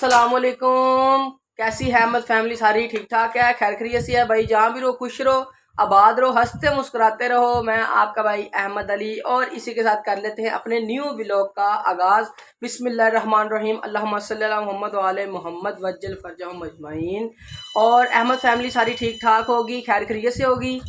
अस्सलामुअलैकुम। कैसी है अहमद फैमिली? सारी ठीक ठाक है, खैर खैरियत से है भाई। जहाँ भी रहो खुश रहो, आबाद रहो, हंसते मुस्कुराते रहो। मैं आपका भाई अहमद अली और इसी के साथ कर लेते हैं अपने न्यू व्लॉग का आगाज। बिस्मिल्लाहिर्रहमानिर्रहीम। अल्लाहुम्मा सल्ली अला मोहम्मद व आले मोहम्मद वज्जल फरजहुम अजमईन। और अहमद फैमिली सारी ठीक ठाक होगी, खैर खैरियत से होगी,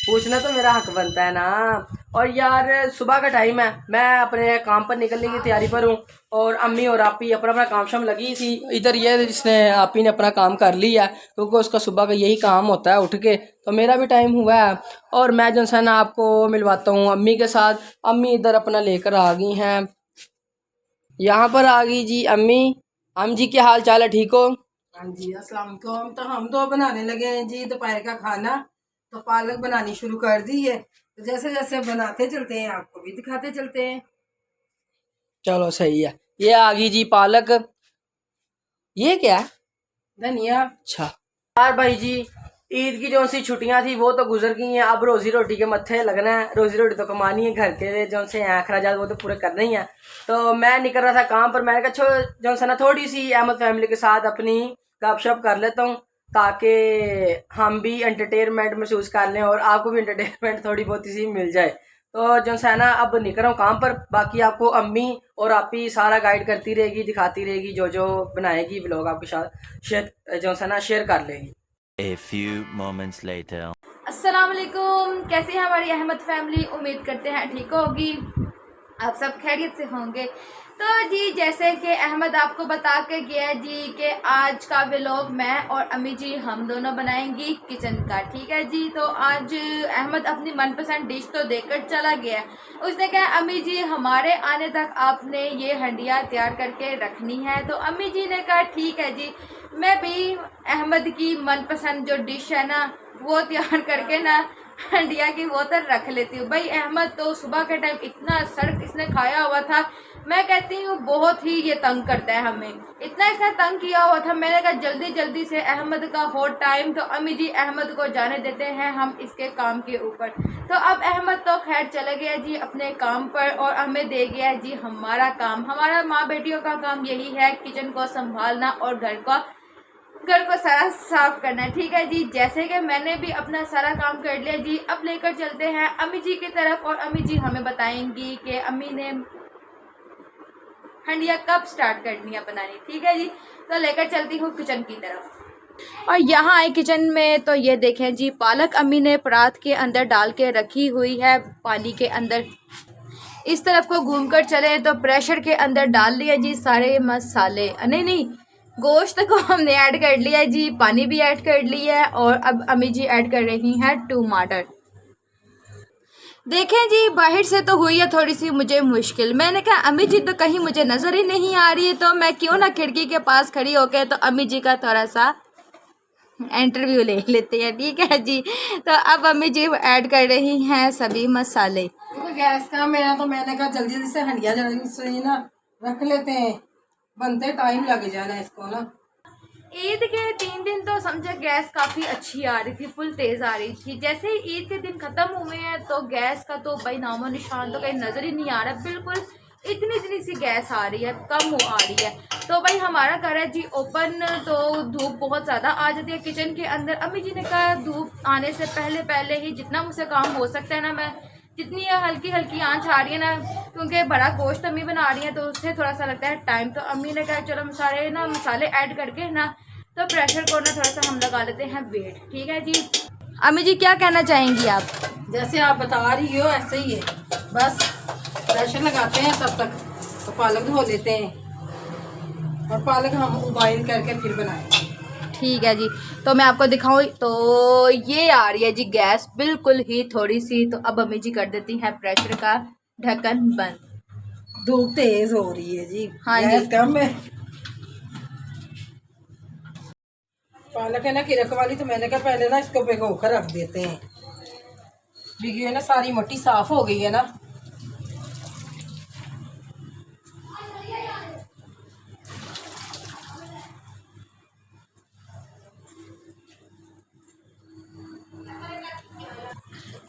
पूछना तो मेरा हक बनता है ना। और यार सुबह का टाइम है, मैं अपने काम पर निकलने की तैयारी पर हूँ और अम्मी और आपी अपना अपना काम शाम लगी थी। इधर ये जिसने आपी ने अपना काम कर लिया क्योंकि उसका सुबह का यही काम होता है उठ के, तो मेरा भी टाइम हुआ है और मैं जो है ना आपको मिलवाता हूँ अम्मी के साथ। अम्मी इधर अपना लेकर आ गई हैं, यहाँ पर आ गई जी अम्मी। हम जी क्या हाल चाल है, ठीक हो? हाँ जी, अस्सलाम वालेकुम। तो हम तो बनाने लगे हैं जी दोपहर का खाना। तो पालक बनानी शुरू कर दी है, तो जैसे जैसे बनाते चलते हैं आपको भी दिखाते चलते हैं। चलो सही है। ये आ गई जी पालक। ये क्या है? धनिया। अच्छा यार भाई जी, ईद की जो सी छुट्टियां थी वो तो गुजर गई हैं। अब रोजी रोटी के मत्थे लगना है, रोजी रोटी तो कमानी है, घर के जो से अखराजात वो तो पूरे करने ही है। तो मैं निकल रहा था काम पर, मैंने कहा जो है ना थोड़ी सी अहमद फैमिली के साथ अपनी गपशप कर लेता हूँ ताकि हम भी एंटरटेनमेंट महसूस कर लें और आपको भी एंटरटेनमेंट थोड़ी बहुत सी मिल जाए। तो जो है ना अब निकल रहा हूँ काम पर, बाकी आपको अम्मी और आप ही सारा गाइड करती रहेगी, दिखाती रहेगी, जो जो बनाएगी व्लॉग आपके साथ शेयर जो है ना शेयर कर लेगी। A few moments later. अस्सलाम वालेकुम। कैसी है हमारी अहमद फैमिली? उम्मीद करते हैं ठीक होगी, आप सब खैरियत से होंगे। तो जी जैसे कि अहमद आपको बता के गया जी कि आज का व्लॉग मैं और अम्मी जी हम दोनों बनाएंगी किचन का, ठीक है जी। तो आज अहमद अपनी मनपसंद डिश तो देकर चला गया। उसने कहा अम्मी जी हमारे आने तक आपने ये हंडिया तैयार करके रखनी है। तो अम्मी जी ने कहा ठीक है जी, मैं भी अहमद की मनपसंद जो डिश है ना वो तैयार करके ना हंडिया की बोतल रख लेती हूँ। भाई अहमद तो सुबह के टाइम इतना सड़क इसने खाया हुआ था, मैं कहती हूँ बहुत ही ये तंग करता है हमें, इतना इसने तंग किया हुआ था। मैंने कहा जल्दी जल्दी से अहमद का हो टाइम, तो अम्मी जी अहमद को जाने देते हैं हम इसके काम के ऊपर। तो अब अहमद तो खैर चले गया जी अपने काम पर और हमें दे गया जी हमारा काम। हमारा माँ बेटियों का काम यही है किचन को संभालना और घर को सारा साफ करना है, ठीक है जी। जैसे कि मैंने भी अपना सारा काम कर लिया जी, अब लेकर चलते हैं अम्मी जी की तरफ और अम्मी जी हमें बताएंगी कि अम्मी ने हंडिया कब स्टार्ट करनी है बनानी, ठीक है जी। तो लेकर चलती हूँ किचन की तरफ। और यहाँ आए किचन में तो ये देखें जी पालक अम्मी ने परात के अंदर डाल के रखी हुई है पानी के अंदर। इस तरफ को घूमकर चले तो प्रेशर के अंदर डाल लिया जी सारे मसाले, नहीं गोश्त को हमने ऐड कर लिया है जी, पानी भी ऐड कर लिया है और अब अम्मी जी ऐड कर रही हैं टमाटर। देखें जी बाहर से तो हुई है थोड़ी सी मुझे मुश्किल, मैंने कहा अम्मी जी तो कहीं मुझे नज़र ही नहीं आ रही है, तो मैं क्यों ना खिड़की के पास खड़ी होकर तो अम्मी जी का थोड़ा सा इंटरव्यू ले लेते हैं, ठीक है जी। तो अब अम्मी जी ऐड कर रही हैं सभी मसाले। तो गैस का मेरा तो मैंने कहा जल्दी जल्दी से हंडिया जल्दी ना रख लेते हैं, बनते टाइम लग जाना इसको ना। ईद के 3 दिन तो समझे गैस काफ़ी अच्छी आ रही थी, फुल तेज़ आ रही थी। जैसे ही ईद के दिन ख़त्म हुए हैं तो गैस का तो भाई नामो निशान तो कहीं नज़र ही नहीं आ रहा, बिल्कुल इतनी सी गैस आ रही है, कम आ रही है। तो भाई हमारा घर है जी ओपन, तो धूप बहुत ज़्यादा आ जाती है किचन के अंदर। अम्मी जी ने कहा धूप आने से पहले ही जितना मुझसे काम हो सकता है ना, मैं जितनी हल्की हल्की आंच आ रही है ना, क्योंकि बड़ा गोश्त अम्मी बना रही है तो उससे थोड़ा सा लगता है टाइम। तो अम्मी ने कहा चलो सारे ना मसाले ऐड करके ना तो प्रेशर को ना थोड़ा सा हम लगा लेते हैं वेट, ठीक है जी। अम्मी जी क्या कहना चाहेंगी आप? जैसे आप बता रही हो ऐसे ही है, बस प्रेशर लगाते हैं तब तक तो पालक धो लेते हैं और पालक हम उबाइल करके फिर बनाएंगे, ठीक है जी। तो मैं आपको दिखाऊं तो ये आ रही है जी गैस बिल्कुल ही थोड़ी सी, तो अब अम्मी जी कर देती हैं प्रेशर का ढक्कन बंद। धूप तेज हो रही है जी, हाँ गैस जी। कम है। पालक है ना किरक वाली, तो मैंने कहा पहले ना इसको भिगो कर रख देते हैं, भिगी है ना सारी मिट्टी साफ हो गई है ना।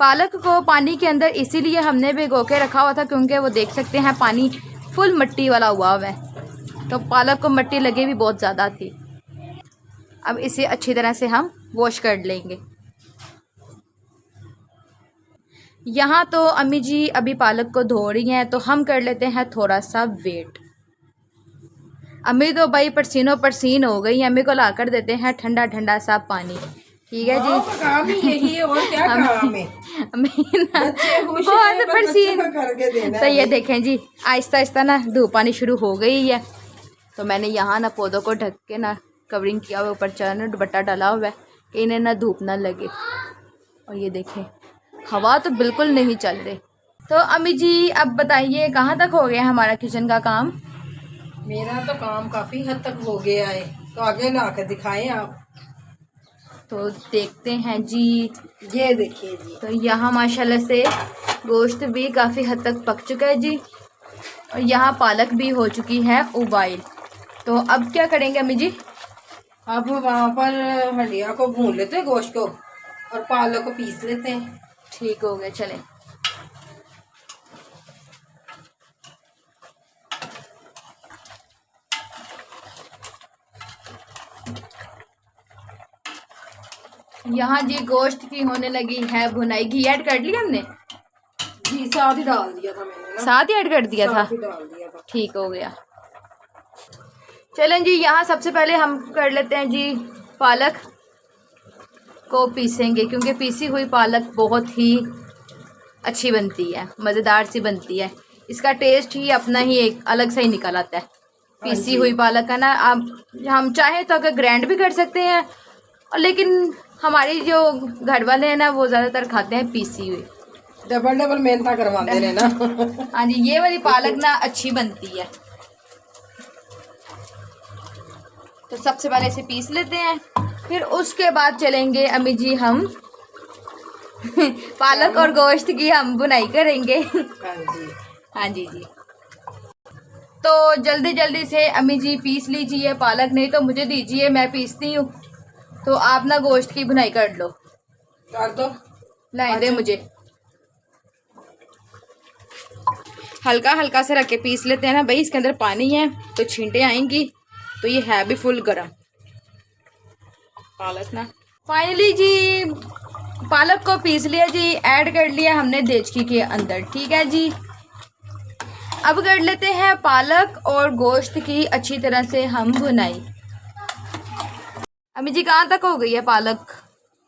पालक को पानी के अंदर इसीलिए हमने भिगो के रखा हुआ था क्योंकि वो देख सकते हैं पानी फुल मिट्टी वाला हुआ है। तो पालक को मिट्टी लगी भी बहुत ज़्यादा थी। अब इसे अच्छी तरह से हम वॉश कर लेंगे। यहाँ तो अम्मी जी अभी पालक को धो रही हैं, तो हम कर लेते हैं थोड़ा सा वेट। अम्मी तो भाई पसीनों पसीन हो गई। अम्मी को ला कर देते हैं ठंडा ठंडा सा पानी। ठीक है जी, काम ही यही है, और क्या काम है। अम्मी ना बच्चे खुश बहुत हैं, बस पसीन। बच्चों का करके देना तो है। ये देखें जी, आहिस्ता आहिस्ता ना धूप आनी शुरू हो गई है। तो मैंने यहाँ ना पौधों को ढक के ना कवरिंग किया हुआ, ऊपर चना दुपट्टा डाला हुआ है कि इन्हें ना धूप ना लगे। और ये देखें हवा तो बिल्कुल नहीं चल रही। तो अम्मी जी अब बताइए कहाँ तक हो गया हमारा किचन का काम? मेरा तो काम काफी हद तक हो गया है, तो आगे ला कर दिखाएं आप। तो देखते हैं जी। ये देखिए जी, तो यहाँ माशाल्लाह से गोश्त भी काफ़ी हद तक पक चुका है जी, और यहाँ पालक भी हो चुकी है उबाइल। तो अब क्या करेंगे अम्मी जी? अब वहाँ पर हंडिया को भून लेते हैं, गोश्त को, और पालक को पीस लेते हैं। ठीक हो गया, चलें। यहाँ जी गोश्त की होने लगी है भुनाई। घी ऐड कर लिया हमने? जी साथ ही डाल दिया था मैंने ना, साथ ही ऐड कर दिया था। साथ ही डाल दिया था। ठीक हो गया। चलें जी, यहाँ सबसे पहले हम कर लेते हैं जी पालक को पीसेंगे, क्योंकि पीसी हुई पालक बहुत ही अच्छी बनती है, मज़ेदार सी बनती है। इसका टेस्ट ही अपना ही एक अलग सा ही निकल आता है पीसी हुई पालक का ना। आप हम चाहें तो अगर ग्राइंड भी कर सकते हैं, और लेकिन हमारी जो घर वाले हैं ना वो ज़्यादातर खाते हैं पीसी हुई। डबल डबल मेहनत करवाते हैं ना। हाँ जी, ये वाली पालक ना अच्छी बनती है। तो सबसे पहले इसे पीस लेते हैं, फिर उसके बाद चलेंगे अम्मी जी हम पालक और गोश्त की हम बुनाई करेंगे। हाँ जी, हाँ जी जी। तो जल्दी जल्दी से अम्मी जी पीस लीजिए पालक, नहीं तो मुझे दीजिए, मैं पीसती हूँ। तो आप ना गोश्त की बुनाई कर लो। कर दो। लाइन दे मुझे। हल्का हल्का से रख के पीस लेते हैं ना भाई, इसके अंदर पानी है तो छींटे आएंगी। तो ये है भी फुल गरम पालक ना। फाइनली जी पालक को पीस लिया जी, ऐड कर लिया हमने देचकी के अंदर। ठीक है जी, अब कर लेते हैं पालक और गोश्त की अच्छी तरह से हम बुनाई। अम्मी जी कहाँ तक हो गई है पालक?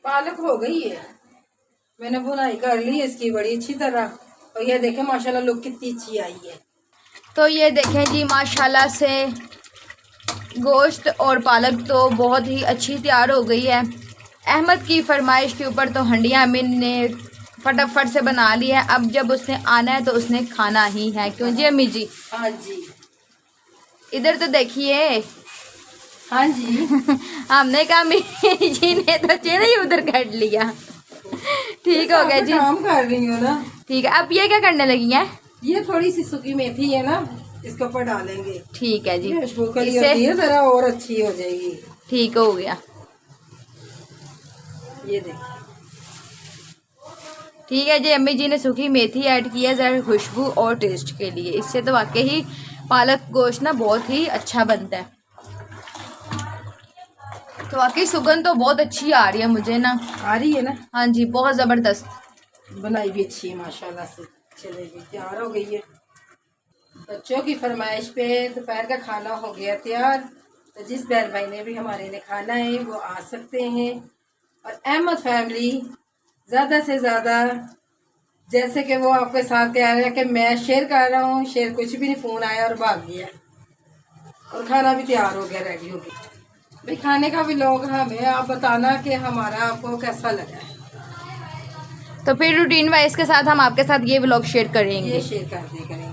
पालक हो गई है, मैंने बुनाई कर ली है इसकी बड़ी अच्छी तरह। और ये देखें माशाल्लाह लुक कितनी अच्छी आई है। तो ये देखें जी माशाल्लाह से गोश्त और पालक तो बहुत ही अच्छी तैयार हो गई है। अहमद की फरमाइश के ऊपर तो हंडिया अम्मी ने फटाफट से बना ली है। अब जब उसने आना है तो उसने खाना ही है, क्यों जी अम्मी जी? हाँ जी, इधर तो देखिए। हाँ जी। हमने कहा अम्मी जी ने तो चेहरा ही उधर कर लिया। ठीक हो गया जी, काम कर रही हूँ ना। ठीक है। अब ये क्या करने लगी हैं? ये थोड़ी सी सूखी मेथी है ना, इसके ऊपर डालेंगे। ठीक है जी, खुशबू के लिए होती है, जरा और अच्छी हो जाएगी। ठीक हो गया। ये देखिए, ठीक है जी, अम्मी जी ने सूखी मेथी ऐड की है ज़रा खुशबू और टेस्ट के लिए। इससे तो वाकई ही पालक गोश्त ना बहुत ही अच्छा बनता है। तो वाकई सुगंध तो बहुत अच्छी आ रही है मुझे ना। आ रही है ना? हाँ जी, बहुत ज़बरदस्त। बनाई भी अच्छी है माशाल्लाह से। चले भी तैयार हो गई है। बच्चों की फरमाइश पे दोपहर का खाना हो गया तैयार। तो जिस बहन भाई ने भी हमारे लिए खाना है वो आ सकते हैं। और अहमद फैमिली ज़्यादा से ज़्यादा, जैसे कि वो आपके साथ कह रहे हैं कि मैं शेयर कर रहा हूँ, शेयर कुछ भी नहीं, फ़ोन आया और भाग गया। और खाना भी तैयार हो गया, रेडी हो गया। भाई खाने का भी लोग हमें आप बताना कि हमारा आपको कैसा लगा है। तो फिर रूटीन वाइज के साथ हम आपके साथ ये व्लॉग शेयर करेंगे। ये शेयर कर दे करेंगे।